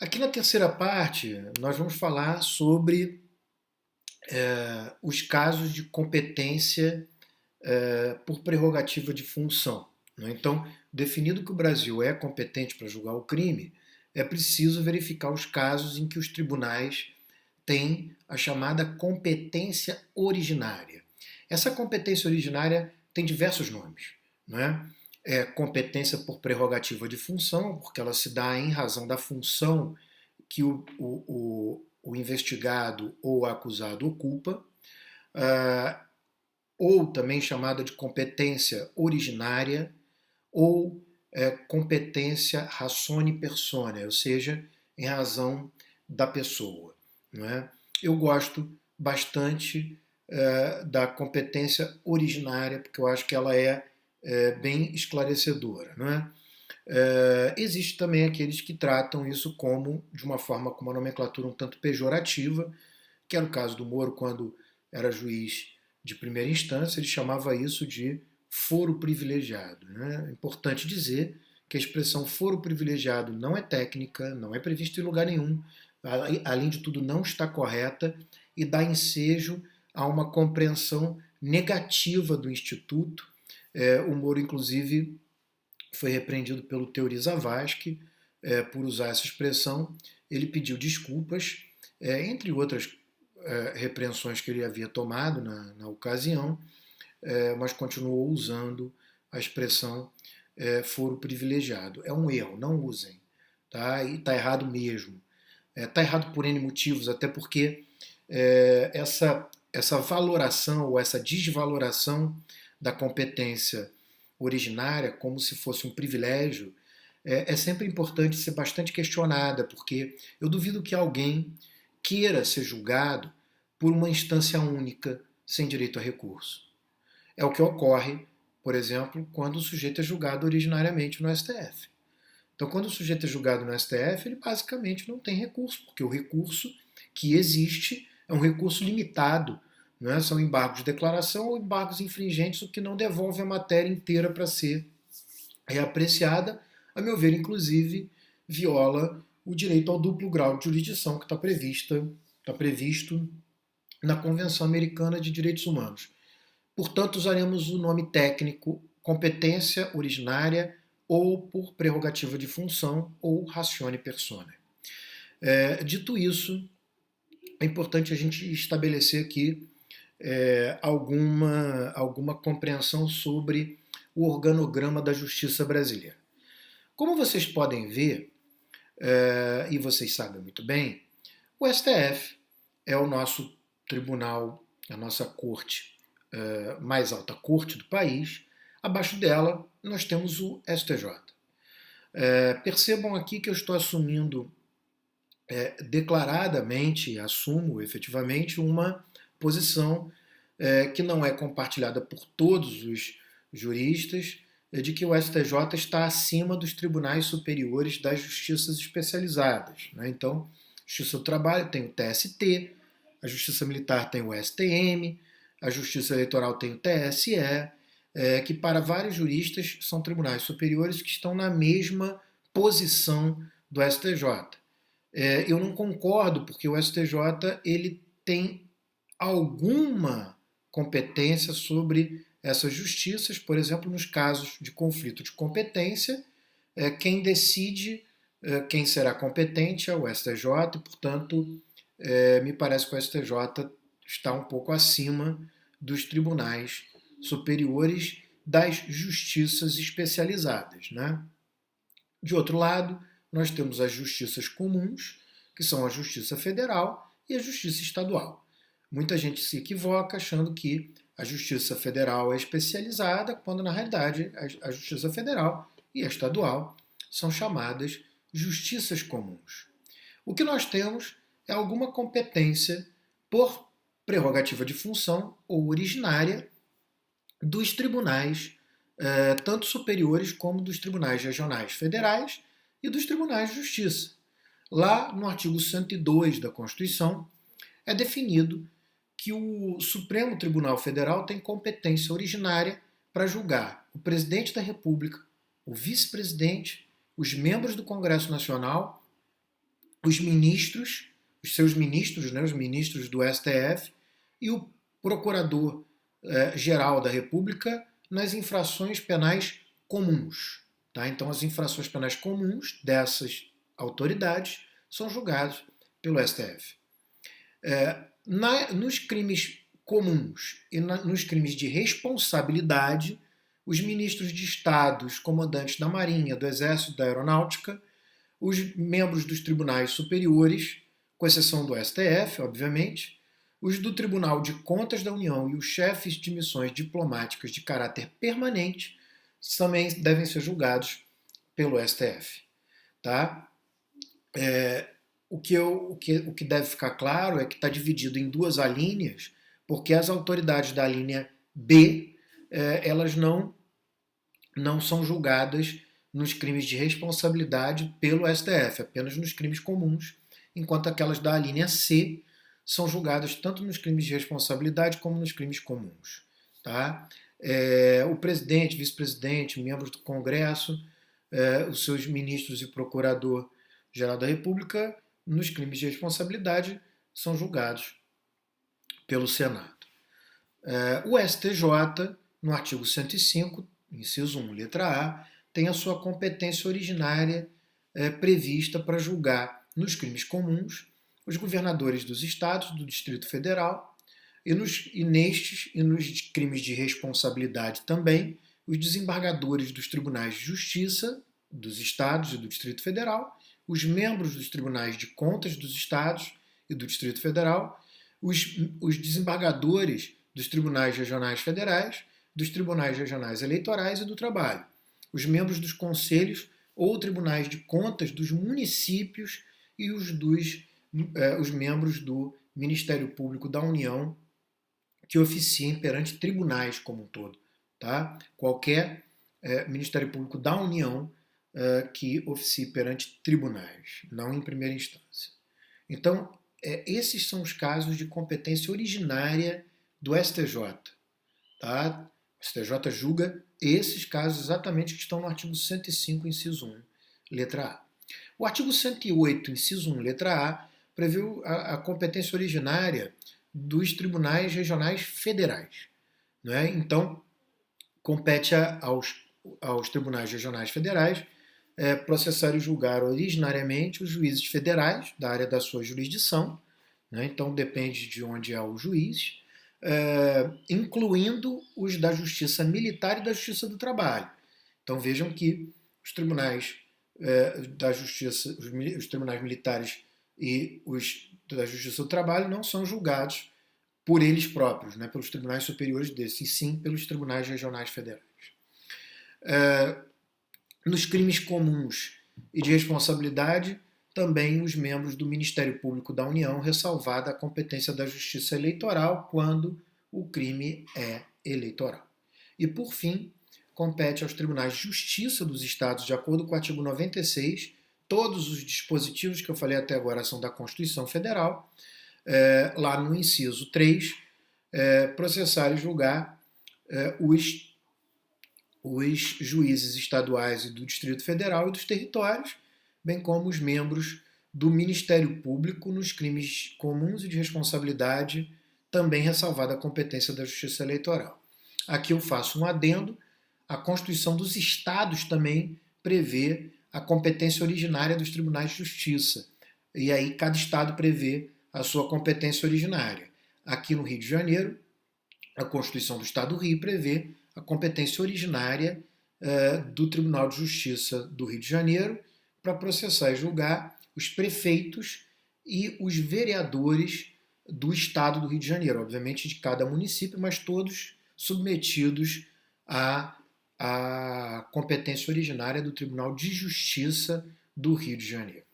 Aqui na terceira parte, nós vamos falar sobre os casos de competência por prerrogativa de função, né? Então, definido que o Brasil é competente para julgar o crime, é preciso verificar os casos em que os tribunais têm a chamada competência originária. Essa competência originária tem diversos nomes, não é? É competência por prerrogativa de função, porque ela se dá em razão da função que o investigado ou acusado ocupa, uh, ou também chamada de competência originária, ou competência racione persone, ou seja, em razão da pessoa. Não é? Eu gosto bastante da competência originária, porque eu acho que ela é bem esclarecedora. Não é? Existe também aqueles que tratam isso como de uma forma com uma nomenclatura um tanto pejorativa, que era o caso do Moro quando era juiz de primeira instância, ele chamava isso de foro privilegiado. Né? É importante dizer que a expressão foro privilegiado não é técnica, não é prevista em lugar nenhum, além de tudo não está correta e dá ensejo a uma compreensão negativa do Instituto. O Moro, inclusive, foi repreendido pelo Teori Zavascki por usar essa expressão. Ele pediu desculpas, entre outras repreensões que ele havia tomado na ocasião, mas continuou usando a expressão foro privilegiado. É um erro, não usem. Tá? E está errado mesmo. Está errado por N motivos, até porque essa valoração ou essa desvaloração da competência originária como se fosse um privilégio é sempre importante ser bastante questionada, porque eu duvido que alguém queira ser julgado por uma instância única sem direito a recurso. É o que ocorre, por exemplo, quando o sujeito é julgado originariamente no STF. Então, quando o sujeito é julgado no STF, ele basicamente não tem recurso, porque o recurso que existe é um recurso limitado. Não é? São embargos de declaração ou embargos infringentes, o que não devolve a matéria inteira para ser reapreciada. A meu ver, inclusive, viola o direito ao duplo grau de jurisdição que está previsto na Convenção Americana de Direitos Humanos. Portanto, usaremos o nome técnico competência originária ou por prerrogativa de função ou ratione persone. Dito isso, é importante a gente estabelecer aqui alguma compreensão sobre o organograma da justiça brasileira. Como vocês podem ver, e vocês sabem muito bem, o STF é o nosso tribunal, a nossa corte, mais alta corte do país. Abaixo dela, nós temos o STJ. Percebam aqui que eu estou assumindo declaradamente, assumo efetivamente uma posição que não é compartilhada por todos os juristas, de que o STJ está acima dos tribunais superiores das justiças especializadas. Né? Então, a Justiça do Trabalho tem o TST, a Justiça Militar tem o STM, a Justiça Eleitoral tem o TSE, que para vários juristas são tribunais superiores que estão na mesma posição do STJ. Eu não concordo, porque o STJ ele tem alguma competência sobre essas justiças, por exemplo, nos casos de conflito de competência, quem decide quem será competente é o STJ, e, portanto, me parece que o STJ está um pouco acima dos tribunais superiores das justiças especializadas. Né? De outro lado, nós temos as justiças comuns, que são a Justiça Federal e a Justiça Estadual. Muita gente se equivoca achando que a Justiça Federal é especializada, quando na realidade a Justiça Federal e a Estadual são chamadas justiças comuns. O que nós temos é alguma competência por prerrogativa de função ou originária dos tribunais, tanto superiores como dos tribunais regionais federais e dos tribunais de justiça. Lá no artigo 102 da Constituição é definido que o Supremo Tribunal Federal tem competência originária para julgar o presidente da República, o vice-presidente, os membros do Congresso Nacional os ministros, os seus ministros, né, os ministros do STF e o Procurador-Geral da República nas infrações penais comuns. Tá? Então, as infrações penais comuns dessas autoridades são julgadas pelo STF. Nos crimes comuns e nos crimes de responsabilidade, os ministros de Estado, os comandantes da Marinha, do Exército, da Aeronáutica, os membros dos tribunais superiores, com exceção do STF, obviamente, os do Tribunal de Contas da União e os chefes de missões diplomáticas de caráter permanente também devem ser julgados pelo STF. Tá? O que deve ficar claro é que está dividido em duas alíneas, porque as autoridades da linha B elas não são julgadas nos crimes de responsabilidade pelo STF, apenas nos crimes comuns, enquanto aquelas da linha C são julgadas tanto nos crimes de responsabilidade como nos crimes comuns. Tá? O presidente, vice-presidente, membros do Congresso, os seus ministros e procurador-geral da República, nos crimes de responsabilidade, são julgados pelo Senado. O STJ, no artigo 105, inciso 1, letra A, tem a sua competência originária prevista para julgar nos crimes comuns os governadores dos estados, do Distrito Federal, e nos crimes de responsabilidade também, os desembargadores dos tribunais de justiça dos estados e do Distrito Federal, os membros dos tribunais de contas dos estados e do Distrito Federal, os desembargadores dos tribunais regionais federais, dos tribunais regionais eleitorais e do trabalho, os membros dos conselhos ou tribunais de contas dos municípios e os membros do Ministério Público da União que oficiem perante tribunais como um todo. Tá? Qualquer Ministério Público da União que oficie perante tribunais, não em primeira instância. Então, esses são os casos de competência originária do STJ. Tá? O STJ julga esses casos exatamente que estão no artigo 105, inciso 1, letra A. O artigo 108, inciso 1, letra A, prevê a competência originária dos tribunais regionais federais. Né? Então, compete aos tribunais regionais federais processar e julgar originariamente os juízes federais da área da sua jurisdição, né? Então depende de onde é o juiz, incluindo os da Justiça Militar e da Justiça do Trabalho. Então vejam que os tribunais da Justiça, os tribunais militares e os da Justiça do Trabalho não são julgados por eles próprios, né, pelos tribunais superiores desses, e sim pelos tribunais regionais federais. Nos crimes comuns e de responsabilidade, também os membros do Ministério Público da União, ressalvada a competência da Justiça Eleitoral quando o crime é eleitoral. E, por fim, compete aos tribunais de justiça dos estados, de acordo com o artigo 96, todos os dispositivos que eu falei até agora são da Constituição Federal, lá no inciso 3, processar e julgar os juízes estaduais e do Distrito Federal e dos territórios, bem como os membros do Ministério Público nos crimes comuns e de responsabilidade, também ressalvada a competência da Justiça Eleitoral. Aqui eu faço um adendo: a Constituição dos Estados também prevê a competência originária dos tribunais de justiça, e aí cada estado prevê a sua competência originária. Aqui no Rio de Janeiro, a Constituição do Estado do Rio prevê a competência originária do Tribunal de Justiça do Rio de Janeiro para processar e julgar os prefeitos e os vereadores do Estado do Rio de Janeiro, obviamente de cada município, mas todos submetidos à competência originária do Tribunal de Justiça do Rio de Janeiro.